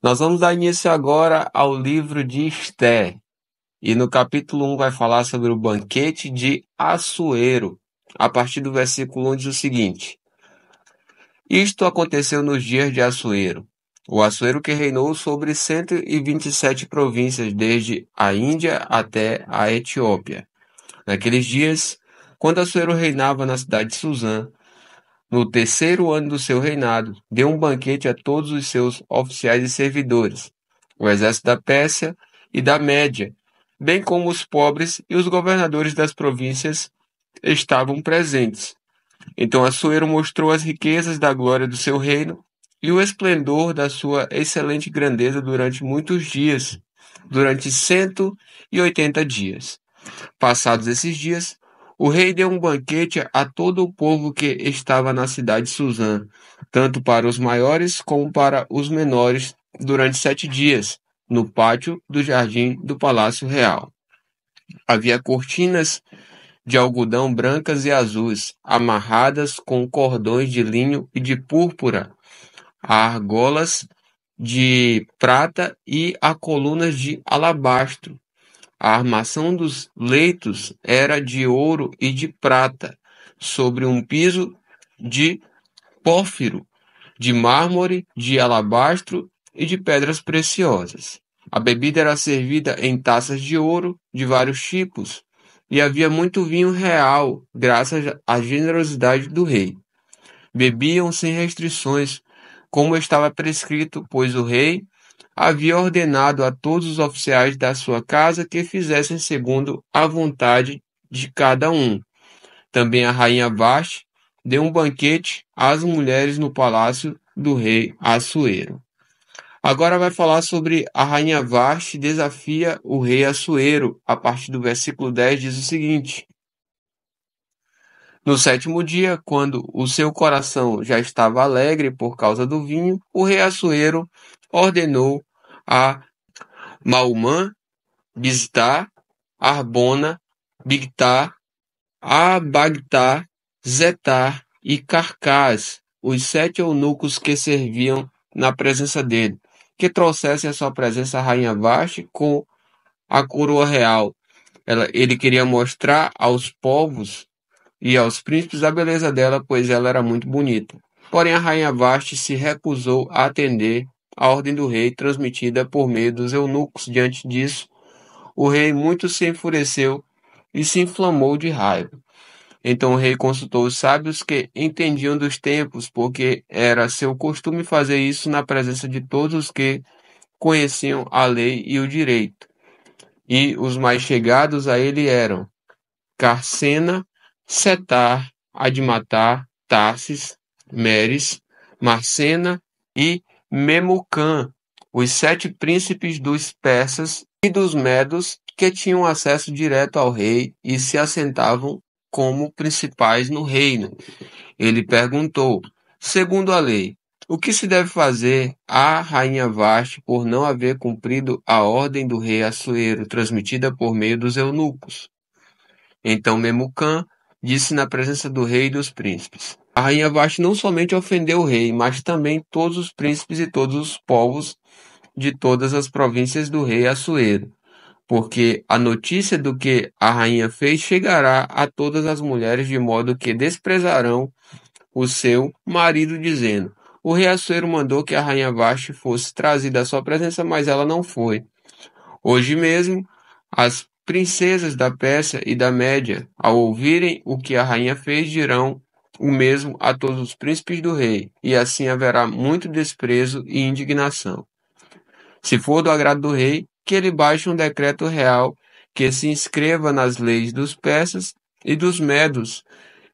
Nós vamos dar início agora ao livro de Esté, e no capítulo 1 vai falar sobre o banquete de Assuero. A partir do versículo 1 diz o seguinte: Isto aconteceu nos dias de Assuero, o Assuero que reinou sobre 127 províncias, desde a Índia até a Etiópia. Naqueles dias, quando Assuero reinava na cidade de Suzã, no terceiro ano do seu reinado, deu um banquete a todos os seus oficiais e servidores, o exército da Pérsia e da Média, bem como os pobres e os governadores das províncias estavam presentes. Então Assuero mostrou as riquezas da glória do seu reino e o esplendor da sua excelente grandeza durante muitos dias, durante 180 dias. Passados esses dias, o rei deu um banquete a todo o povo que estava na cidade de Suzã, tanto para os maiores como para os menores, durante 7 dias, no pátio do jardim do Palácio Real. Havia cortinas de algodão brancas e azuis, amarradas com cordões de linho e de púrpura, a argolas de prata e a colunas de alabastro. A armação dos leitos era de ouro e de prata, sobre um piso de pórfiro, de mármore, de alabastro e de pedras preciosas. A bebida era servida em taças de ouro de vários tipos, e havia muito vinho real, graças à generosidade do rei. Bebiam sem restrições, como estava prescrito, pois o rei havia ordenado a todos os oficiais da sua casa que fizessem segundo a vontade de cada um. Também a rainha Vashti deu um banquete às mulheres no palácio do rei Assuero. Agora vai falar sobre a rainha Vashti desafia o rei Assuero. A partir do versículo 10 diz o seguinte: No sétimo dia, quando o seu coração já estava alegre por causa do vinho, o rei Assuero ordenou a Maumã, Biztá, Arbona, Bigtá, Abagtá, Zetar e Carcás, os 7 eunucos que serviam na presença dele, que trouxessem à sua presença a rainha Vashti com a coroa real. Ele queria mostrar aos povos e aos príncipes a beleza dela, pois ela era muito bonita. Porém, a rainha Vashti se recusou a atender a ordem do rei transmitida por meio dos eunucos. Diante disso, o rei muito se enfureceu e se inflamou de raiva. Então o rei consultou os sábios que entendiam dos tempos, porque era seu costume fazer isso na presença de todos os que conheciam a lei e o direito. E os mais chegados a ele eram Carcena, Setar, Admatar, Tarsis, Meres, Marcena e Memucã, os 7 príncipes dos persas e dos medos que tinham acesso direto ao rei e se assentavam como principais no reino. Ele perguntou, segundo a lei, o que se deve fazer à rainha Vashti por não haver cumprido a ordem do rei Assuero, transmitida por meio dos eunucos? Então Memucã disse na presença do rei e dos príncipes: A rainha Vashti não somente ofendeu o rei, mas também todos os príncipes e todos os povos de todas as províncias do rei Assuero, porque a notícia do que a rainha fez chegará a todas as mulheres, de modo que desprezarão o seu marido, dizendo: O rei Assuero mandou que a rainha Vashti fosse trazida à sua presença, mas ela não foi. Hoje mesmo, as princesas da Pérsia e da Média, ao ouvirem o que a rainha fez, dirão o mesmo a todos os príncipes do rei, e assim haverá muito desprezo e indignação. Se for do agrado do rei, que ele baixe um decreto real que se inscreva nas leis dos persas e dos medos,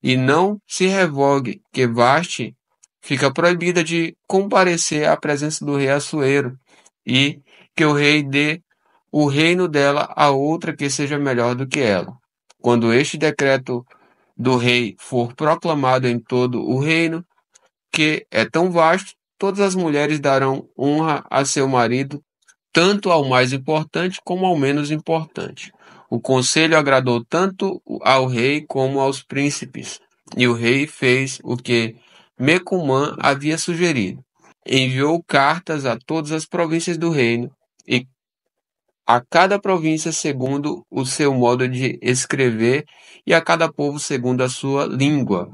e não se revogue, que Vashti fica proibida de comparecer à presença do rei Assuero, e que o rei dê o reino dela a outra que seja melhor do que ela. Quando este decreto do rei for proclamado em todo o reino, que é tão vasto, todas as mulheres darão honra a seu marido, tanto ao mais importante como ao menos importante. O conselho agradou tanto ao rei como aos príncipes, e o rei fez o que Mecumã havia sugerido. enviou cartas a todas as províncias do reino, e a cada província segundo o seu modo de escrever, e a cada povo segundo a sua língua,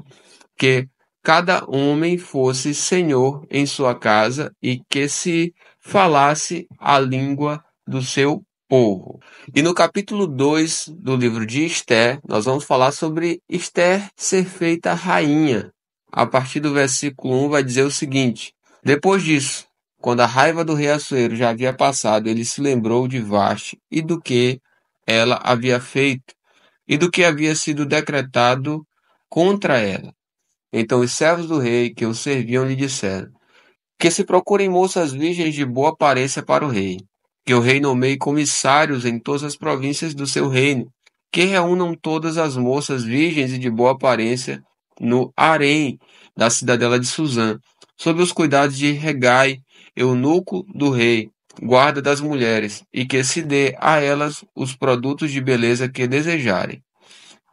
que cada homem fosse senhor em sua casa e que se falasse a língua do seu povo. E no capítulo 2 do livro de Esther, nós vamos falar sobre Esther ser feita rainha. A partir do versículo 1 vai dizer o seguinte: Depois disso, quando a raiva do rei Assuero já havia passado, ele se lembrou de Vaste e do que ela havia feito e do que havia sido decretado contra ela. Então os servos do rei que o serviam lhe disseram: Que se procurem moças virgens de boa aparência para o rei, que o rei nomeie comissários em todas as províncias do seu reino, que reúnam todas as moças virgens e de boa aparência no harém da cidadela de Suzã, sob os cuidados de Regai, eunuco do rei, guarda das mulheres, e que se dê a elas os produtos de beleza que desejarem.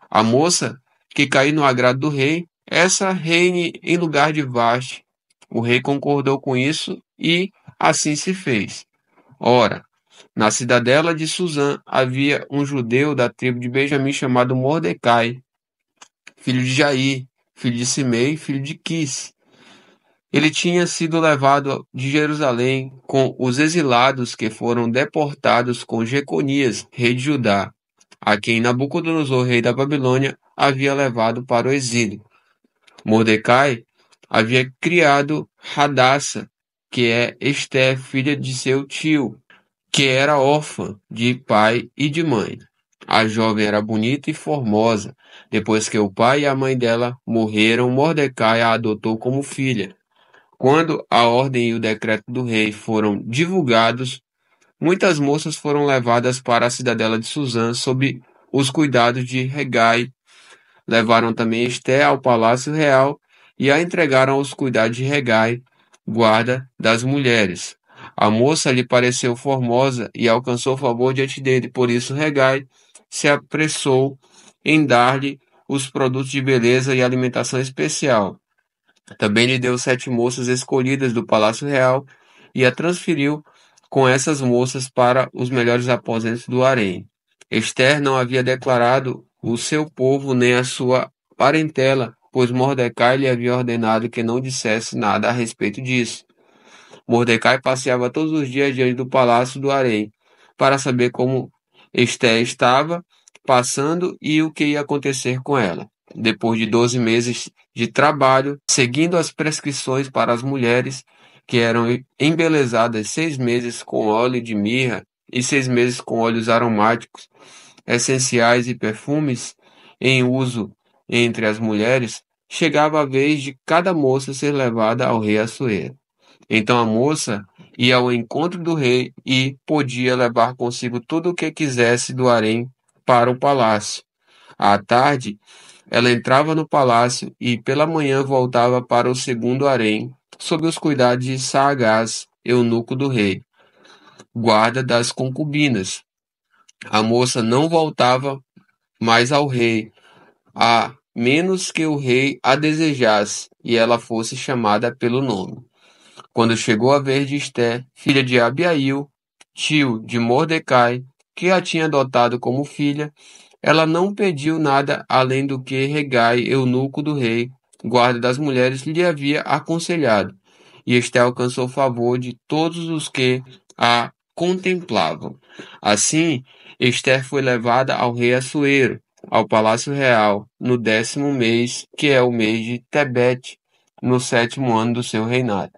A moça que cair no agrado do rei, essa reine em lugar de Vaste. O rei concordou com isso e assim se fez. Ora, na cidadela de Suzã havia um judeu da tribo de Benjamim chamado Mordecai, filho de Jair, filho de Simei, filho de Quis. Ele tinha sido levado de Jerusalém com os exilados que foram deportados com Jeconias, rei de Judá, a quem Nabucodonosor, rei da Babilônia, havia levado para o exílio. Mordecai havia criado Hadassa, que é Esther, filha de seu tio, que era órfã de pai e de mãe. A jovem era bonita e formosa. Depois que o pai e a mãe dela morreram, Mordecai a adotou como filha. Quando a ordem e o decreto do rei foram divulgados, muitas moças foram levadas para a cidadela de Suzã sob os cuidados de Regai. Levaram também Esther ao palácio real e a entregaram aos cuidados de Regai, guarda das mulheres. A moça lhe pareceu formosa e alcançou favor diante dele, por isso Regai se apressou em dar-lhe os produtos de beleza e alimentação especial. Também lhe deu 7 moças escolhidas do palácio real e a transferiu com essas moças para os melhores aposentos do harém. Esther não havia declarado o seu povo nem a sua parentela, pois Mordecai lhe havia ordenado que não dissesse nada a respeito disso. Mordecai passeava todos os dias diante do palácio do harém, para saber como Esther estava passando e o que ia acontecer com ela. Depois de 12 meses de trabalho, seguindo as prescrições para as mulheres, que eram embelezadas 6 meses com óleo de mirra e 6 meses com óleos aromáticos, essenciais e perfumes em uso entre as mulheres, chegava a vez de cada moça ser levada ao rei Assuero. Então a moça ia ao encontro do rei e podia levar consigo tudo o que quisesse do harém para o palácio. À tarde, ela entrava no palácio e pela manhã voltava para o segundo harém, sob os cuidados de Saagás, eunuco do rei, guarda das concubinas. A moça não voltava mais ao rei, a menos que o rei a desejasse e ela fosse chamada pelo nome. Quando chegou a vez de Esther, filha de Abiail, tio de Mordecai, que a tinha adotado como filha, ela não pediu nada além do que Regai, eunuco do rei, guarda das mulheres, lhe havia aconselhado. E Esther alcançou o favor de todos os que a contemplavam. Assim, Esther foi levada ao rei Assuero, ao palácio real, no 10º mês, que é o mês de Tebete, no 7º ano do seu reinado.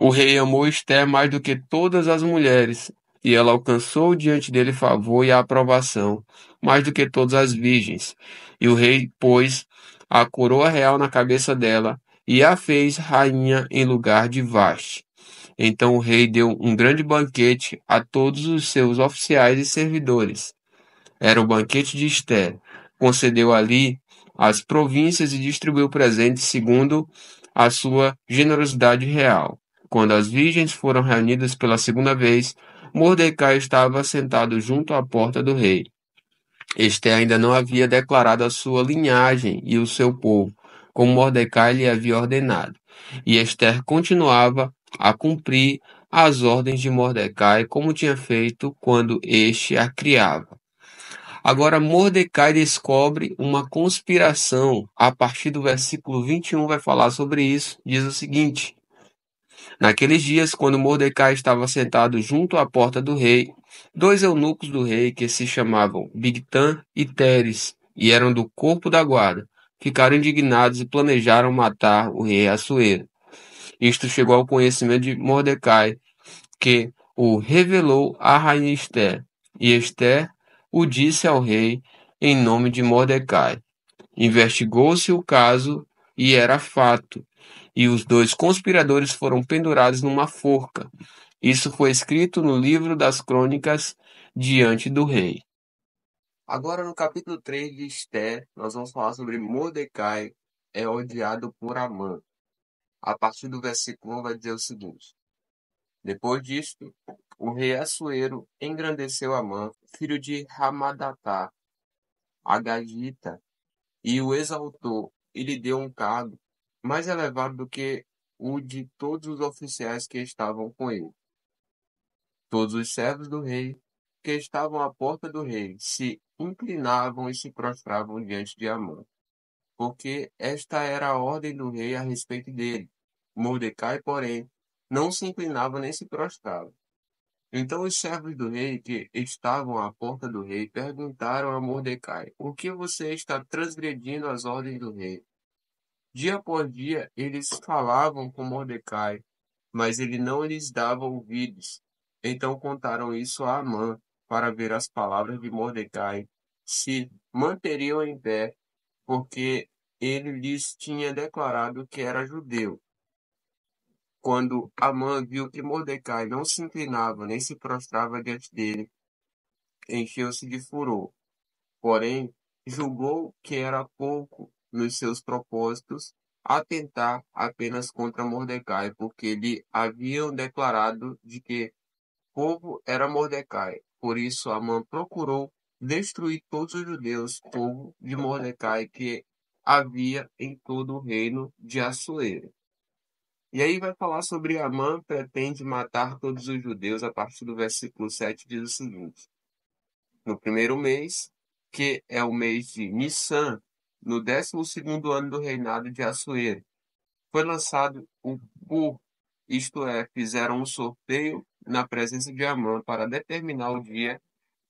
O rei amou Esther mais do que todas as mulheres, e ela alcançou diante dele favor e aprovação, mais do que todas as virgens. E o rei pôs a coroa real na cabeça dela, e a fez rainha em lugar de Vaste. Então o rei deu um grande banquete a todos os seus oficiais e servidores. Era o banquete de Esther. Concedeu ali as províncias e distribuiu presentes segundo a sua generosidade real. Quando as virgens foram reunidas pela segunda vez, Mordecai estava sentado junto à porta do rei. Esther ainda não havia declarado a sua linhagem e o seu povo, como Mordecai lhe havia ordenado. E Esther continuava a cumprir as ordens de Mordecai, como tinha feito quando este a criava. Agora, Mordecai descobre uma conspiração. A partir do versículo 21 vai falar sobre isso. Diz o seguinte: naqueles dias, quando Mordecai estava sentado junto à porta do rei, dois eunucos do rei, que se chamavam Bigtan e Teres, e eram do corpo da guarda, ficaram indignados e planejaram matar o rei Assuero. Isto chegou ao conhecimento de Mordecai, que o revelou à rainha Esther, e Esther o disse ao rei em nome de Mordecai. Investigou-se o caso e era fato, e os dois conspiradores foram pendurados numa forca. Isso foi escrito no livro das crônicas diante do rei. Agora, no capítulo 3 de Esther, nós vamos falar sobre Mordecai é odiado por Amã. A partir do versículo 1 vai dizer o seguinte: depois disto, o rei Assuero engrandeceu Amã, filho de Hamadatá, Agagita, e o exaltou, e lhe deu um cargo mais elevado do que o de todos os oficiais que estavam com ele. Todos os servos do rei, que estavam à porta do rei, se inclinavam e se prostravam diante de Amã, porque esta era a ordem do rei a respeito dele. Mordecai, porém, não se inclinava nem se prostrava. Então os servos do rei que estavam à porta do rei perguntaram a Mordecai: por que você está transgredindo as ordens do rei? Dia após dia eles falavam com Mordecai, mas ele não lhes dava ouvidos. Então contaram isso a Amã, para ver as palavras de Mordecai se manteriam em pé, porque ele lhes tinha declarado que era judeu. Quando Amã viu que Mordecai não se inclinava nem se prostrava diante dele, encheu-se de furor. Porém, julgou que era pouco nos seus propósitos atentar apenas contra Mordecai, porque lhe haviam declarado de que povo era Mordecai. Por isso, Amã procurou destruir todos os judeus, povo de Mordecai, que havia em todo o reino de Assuero. E aí vai falar sobre Amã pretende matar todos os judeus. A partir do versículo 7 diz o seguinte: no primeiro mês, que é o mês de Nissan, no 12º ano do reinado de Assuero, foi lançado o Pur, isto é, fizeram um sorteio na presença de Amã para determinar o dia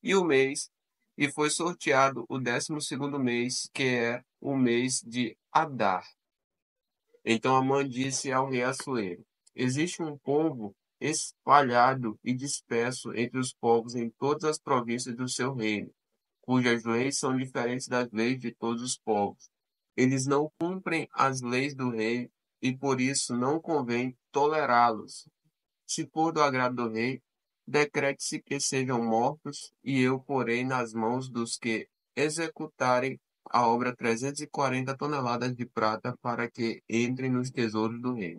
e o mês, e foi sorteado o 12º mês, que é o mês de Adar. Então Amã disse ao rei Assuero: existe um povo espalhado e disperso entre os povos em todas as províncias do seu reino, cujas leis são diferentes das leis de todos os povos. Eles não cumprem as leis do rei e por isso não convém tolerá-los. Se for do agrado do rei, decrete-se que sejam mortos, e eu porei nas mãos dos que executarem a obra 340 toneladas de prata para que entrem nos tesouros do rei.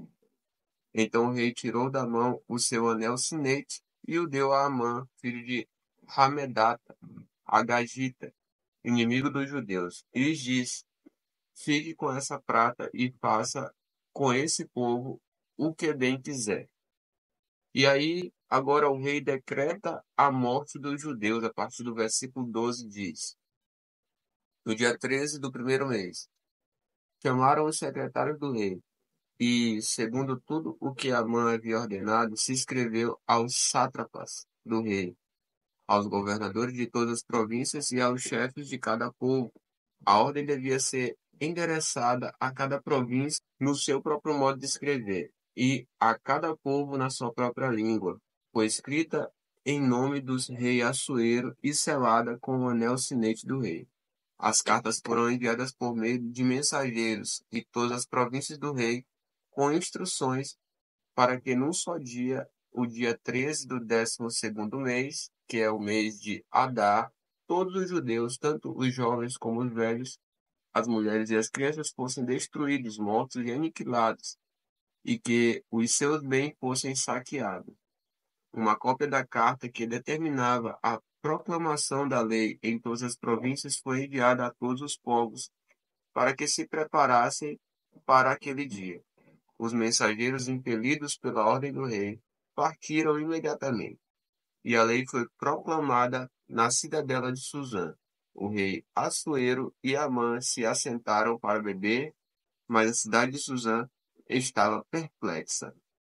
Então o rei tirou da mão o seu anel sinete e o deu a Amã, filho de Hamedata, Agagita, inimigo dos judeus, e lhes disse: fique com essa prata e faça com esse povo o que bem quiser. E aí, agora o rei decreta a morte dos judeus, a partir do versículo 12 diz: no dia 13 do primeiro mês, chamaram os secretários do rei, e, segundo tudo o que Amã havia ordenado, se escreveu aos sátrapas do rei, aos governadores de todas as províncias e aos chefes de cada povo. A ordem devia ser endereçada a cada província no seu próprio modo de escrever, e a cada povo na sua própria língua. Foi escrita em nome dos rei Assuero e selada com o anel sinete do rei. As cartas foram enviadas por meio de mensageiros de todas as províncias do rei, com instruções para que num só dia, o dia 13 do 12º mês, que é o mês de Adar, todos os judeus, tanto os jovens como os velhos, as mulheres e as crianças, fossem destruídos, mortos e aniquilados, e que os seus bens fossem saqueados. Uma cópia da carta que determinava a proclamação da lei em todas as províncias foi enviada a todos os povos para que se preparassem para aquele dia. Os mensageiros, impelidos pela ordem do rei, partiram imediatamente, e a lei foi proclamada na cidadela de Suzã. O rei Assuero e Amã se assentaram para beber, mas a cidade de Suzã estava perplexa.